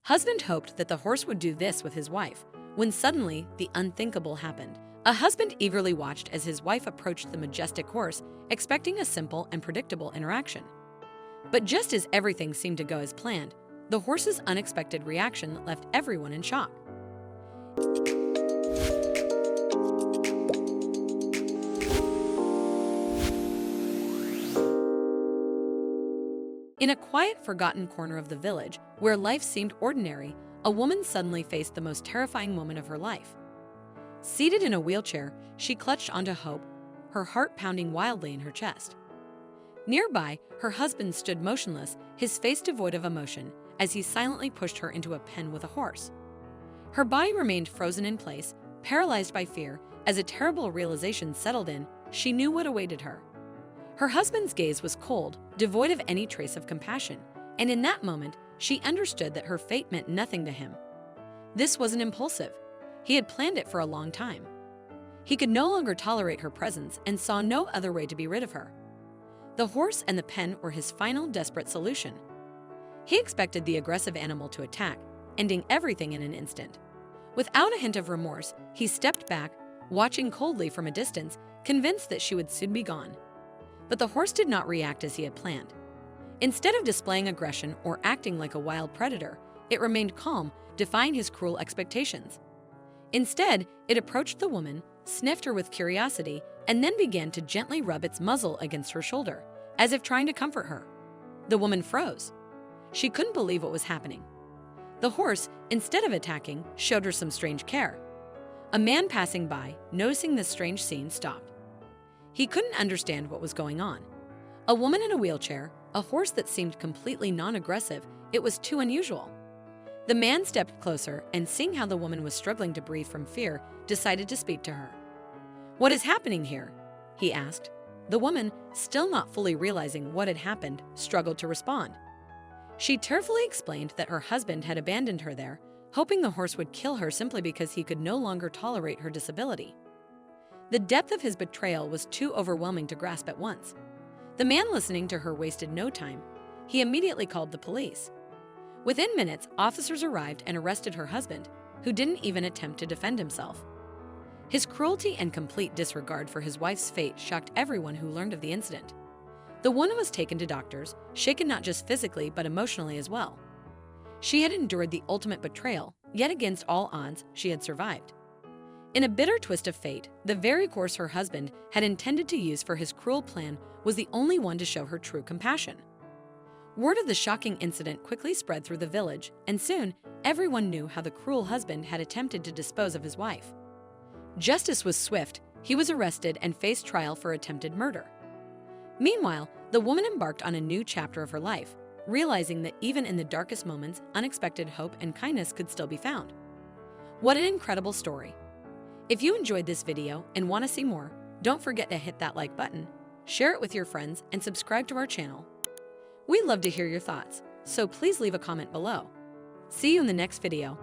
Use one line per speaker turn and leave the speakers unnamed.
Husband hoped that the horse would do this with his wife, when suddenly the unthinkable happened. A husband eagerly watched as his wife approached the majestic horse, expecting a simple and predictable interaction. But just as everything seemed to go as planned, the horse's unexpected reaction left everyone in shock. In a quiet, forgotten corner of the village, where life seemed ordinary, a woman suddenly faced the most terrifying moment of her life. Seated in a wheelchair, she clutched onto hope, her heart pounding wildly in her chest. Nearby, her husband stood motionless, his face devoid of emotion, as he silently pushed her into a pen with a horse. Her body remained frozen in place, paralyzed by fear. As a terrible realization settled in, she knew what awaited her. Her husband's gaze was cold, devoid of any trace of compassion, and in that moment, she understood that her fate meant nothing to him. This wasn't impulsive. He had planned it for a long time. He could no longer tolerate her presence and saw no other way to be rid of her. The horse and the pen were his final desperate solution. He expected the aggressive animal to attack, ending everything in an instant. Without a hint of remorse, he stepped back, watching coldly from a distance, convinced that she would soon be gone. But the horse did not react as he had planned. Instead of displaying aggression or acting like a wild predator, it remained calm, defying his cruel expectations. Instead, it approached the woman, sniffed her with curiosity, and then began to gently rub its muzzle against her shoulder, as if trying to comfort her. The woman froze. She couldn't believe what was happening. The horse, instead of attacking, showed her some strange care. A man passing by, noticing this strange scene, stopped. He couldn't understand what was going on. A woman in a wheelchair, a horse that seemed completely non-aggressive, it was too unusual. The man stepped closer and, seeing how the woman was struggling to breathe from fear, decided to speak to her. "What is happening here?" he asked. The woman, still not fully realizing what had happened, struggled to respond. She tearfully explained that her husband had abandoned her there, hoping the horse would kill her simply because he could no longer tolerate her disability. The depth of his betrayal was too overwhelming to grasp at once. The man listening to her wasted no time. He immediately called the police. Within minutes, officers arrived and arrested her husband, who didn't even attempt to defend himself. His cruelty and complete disregard for his wife's fate shocked everyone who learned of the incident. The woman was taken to doctors, shaken not just physically but emotionally as well. She had endured the ultimate betrayal, yet against all odds, she had survived. In a bitter twist of fate, the very course her husband had intended to use for his cruel plan was the only one to show her true compassion. Word of the shocking incident quickly spread through the village, and soon everyone knew how the cruel husband had attempted to dispose of his wife. Justice was swift. He was arrested and faced trial for attempted murder. Meanwhile, the woman embarked on a new chapter of her life, realizing that even in the darkest moments, unexpected hope and kindness could still be found. What an incredible story! If you enjoyed this video and want to see more, don't forget to hit that like button, share it with your friends, and subscribe to our channel. We'd love to hear your thoughts, so please leave a comment below. See you in the next video.